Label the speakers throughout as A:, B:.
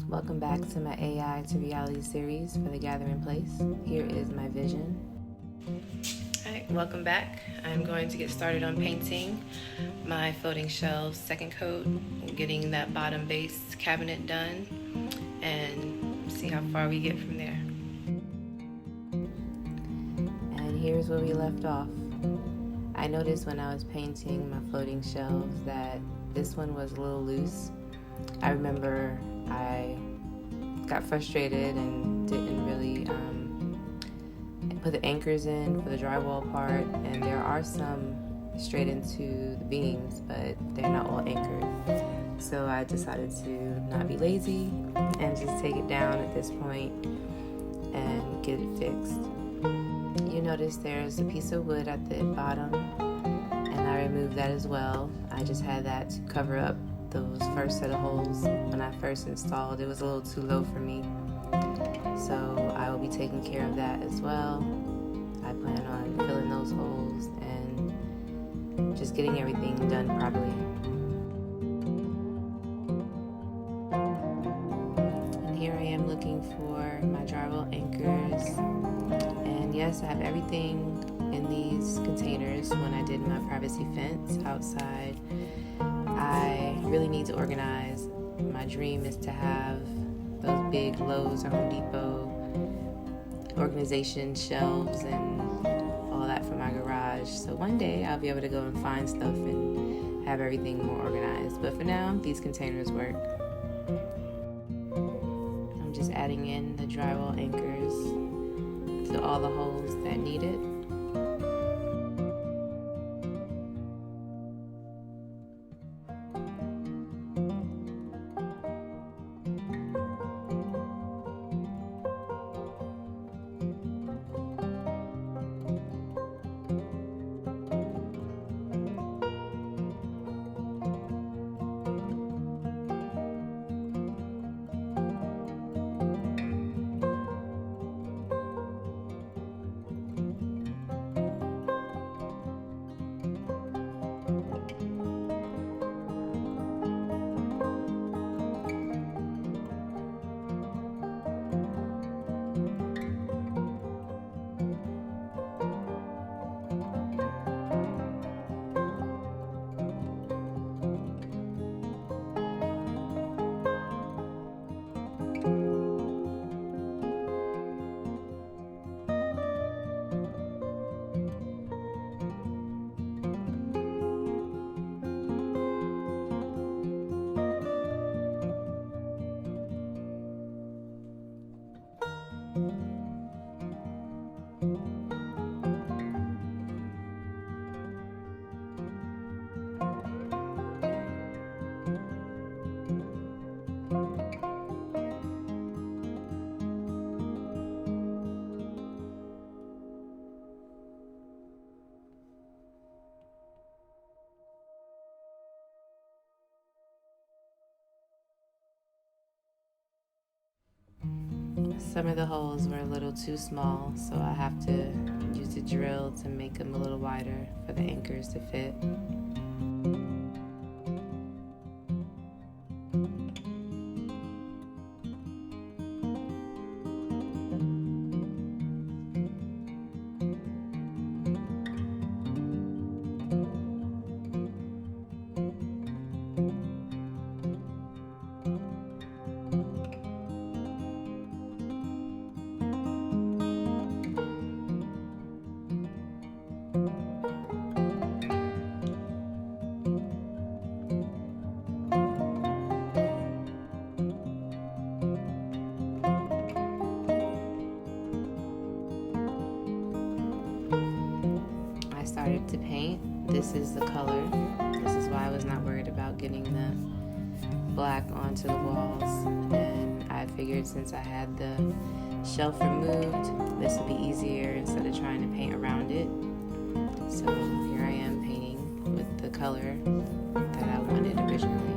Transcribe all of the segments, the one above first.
A: Welcome back to my AI to reality series for the Gathering Place. Here is my vision. Alright, welcome back. I'm going to get started on painting my floating shelves second coat, getting that bottom base cabinet done, and see how far we get from there. And here's where we left off. I noticed when I was painting my floating shelves that this one was a little loose. I remember I got frustrated and didn't really put the anchors in for the drywall part, and there are some straight into the beams, but they're not all anchored. So I decided to not be lazy and just take it down at this point and get it fixed. You notice there's a piece of wood at the bottom, and I removed that as well. I just had that to cover up those first set of holes. When I first installed, it was a little too low for me, so I will be taking care of that as well. I plan on filling those holes and just getting everything done properly. And here I am looking for my drywall anchors, and yes, I have everything in these containers. When I did my privacy fence outside, I really need to organize. My dream is to have those big Lowe's or Home Depot organization shelves and all that for my garage. So one day I'll be able to go and find stuff and have everything more organized. But for now, these containers work. I'm just adding in the drywall anchors to all the holes that need it. Some of the holes were a little too small, so I have to use a drill to make them a little wider for the anchors to fit. Started to paint. This is the color. This is why I was not worried about getting the black onto the walls, and I figured since I had the shelf removed, this would be easier instead of trying to paint around it. So here I am painting with the color that I wanted originally.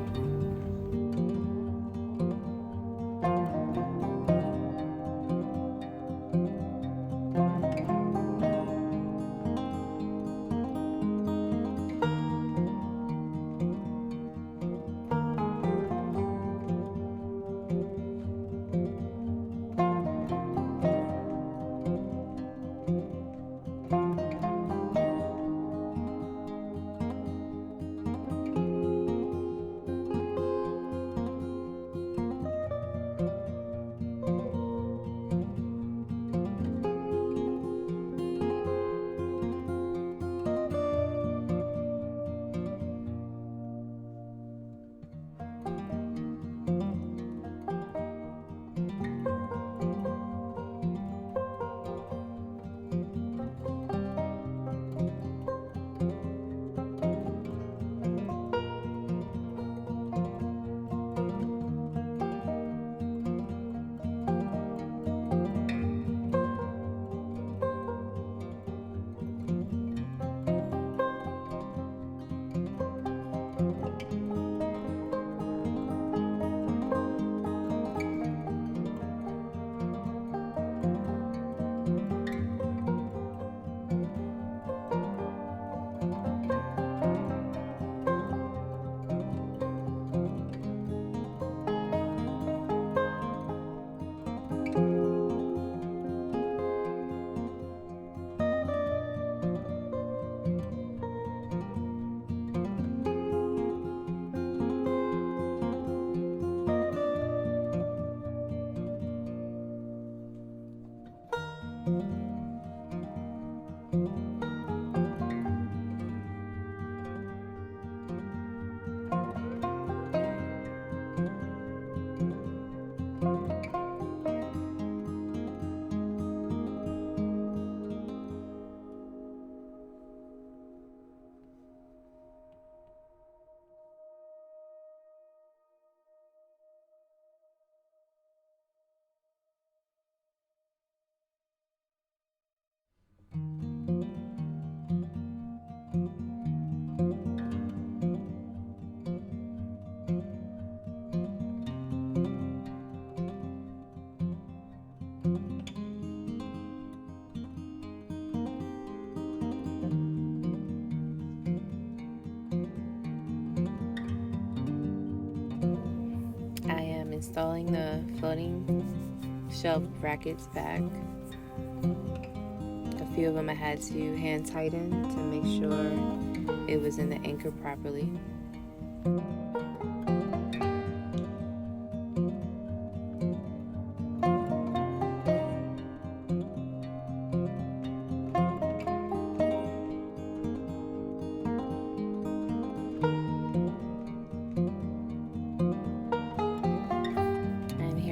A: I am installing the floating shelf brackets back. A few of them I had to hand tighten to make sure it was in the anchor properly.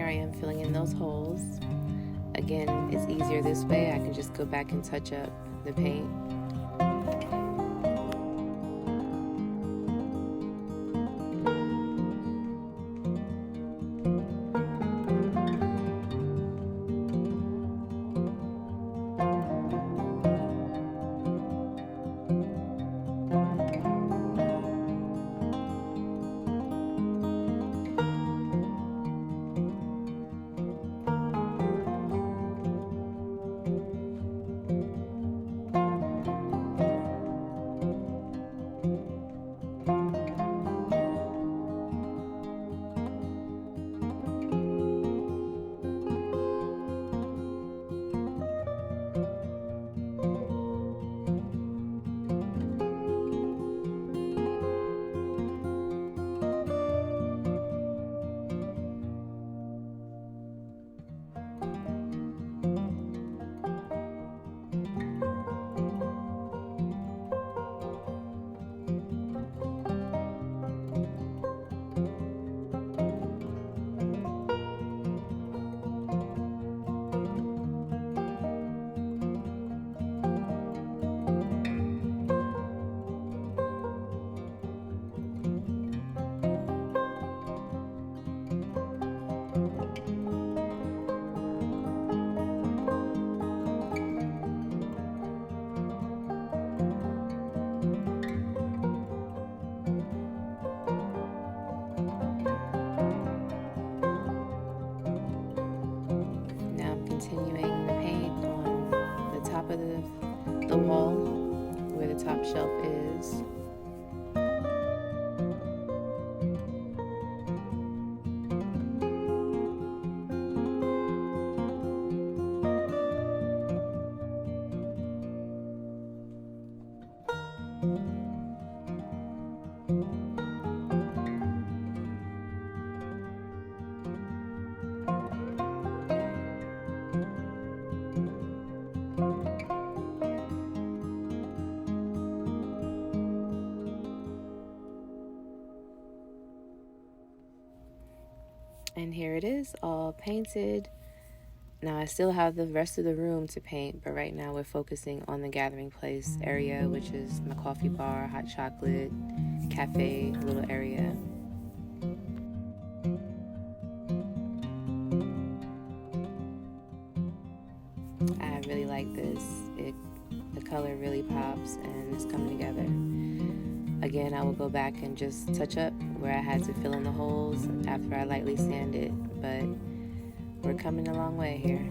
A: I am filling in those holes. Again, it's easier this way. I can just go back and touch up the paint. Continuing the paint on the top of the wall where the top shelf is. And here it is, all painted. Now I still have the rest of the room to paint, but right now we're focusing on the gathering place area, which is my coffee bar, hot chocolate, cafe, little area. I really like this. The color really pops and it's coming together. Again, I will go back and just touch up where I had to fill in the holes after I lightly sanded, but we're coming a long way here.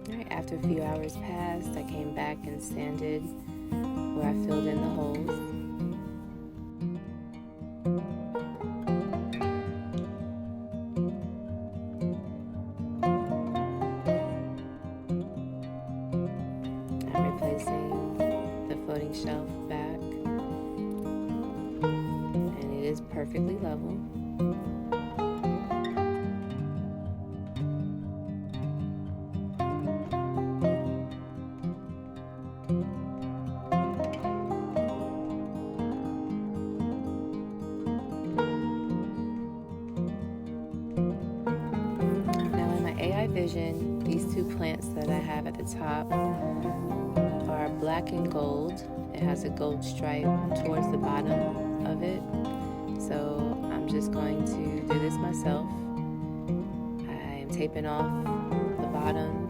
A: Alright, after a few hours passed, I came back and sanded where I filled in the holes. I'm replacing the floating shelf back, and it is perfectly level. vision, these two plants that I have at the top are black and gold. It has a gold stripe towards the bottom of it. So I'm just going to do this myself. I am taping off the bottom,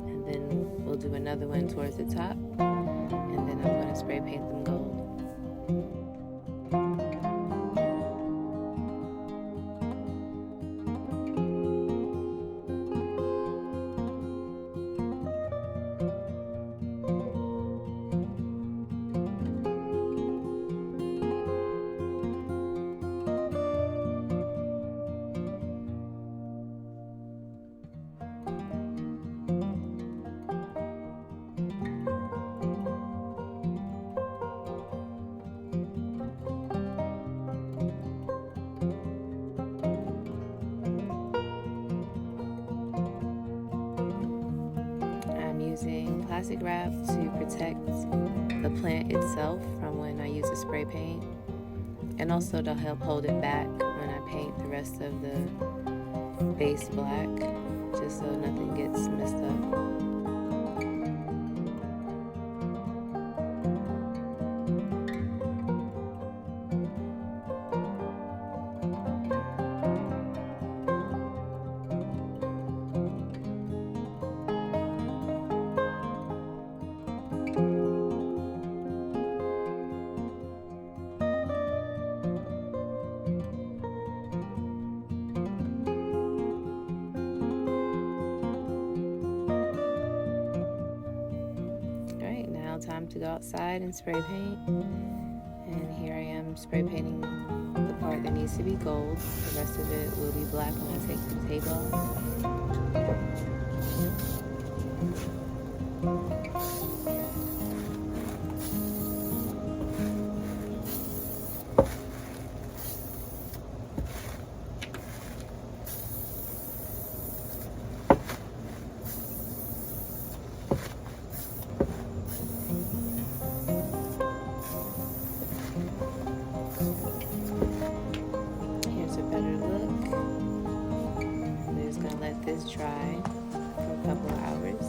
A: and then we'll do another one towards the top, and then I'm going to spray paint them gold. Using plastic wrap to protect the plant itself from when I use a spray paint, and also to help hold it back when I paint the rest of the base black, just so nothing gets messed up. Time to go outside and spray paint, and here I am spray painting the part that needs to be gold. The rest of it will be black when I take the tape off. This dry for a couple of hours.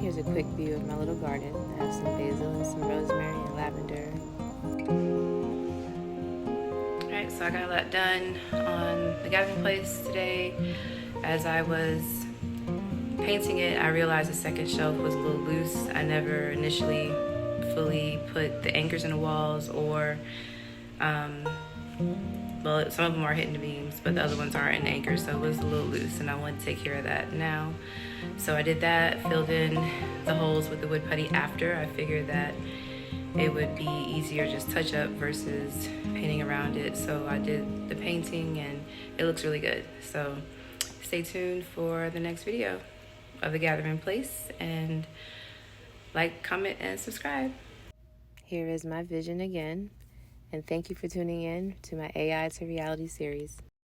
A: Here's a quick view of my little garden. I have some basil and some rosemary and lavender. Alright, so I got a lot done on the gathering place today. As I was painting it, I realized the second shelf was a little loose. I never initially fully put the anchors in the walls, or well, some of them are hitting the beams, but the other ones aren't in anchors, so it was a little loose, and I wanted to take care of that now. So I did that, filled in the holes with the wood putty after. I figured that it would be easier just touch up versus painting around it. So I did the painting, and it looks really good. So stay tuned for the next video of the gathering place, and like, comment, and subscribe. Here is my vision again, and thank you for tuning in to my AI to Reality series.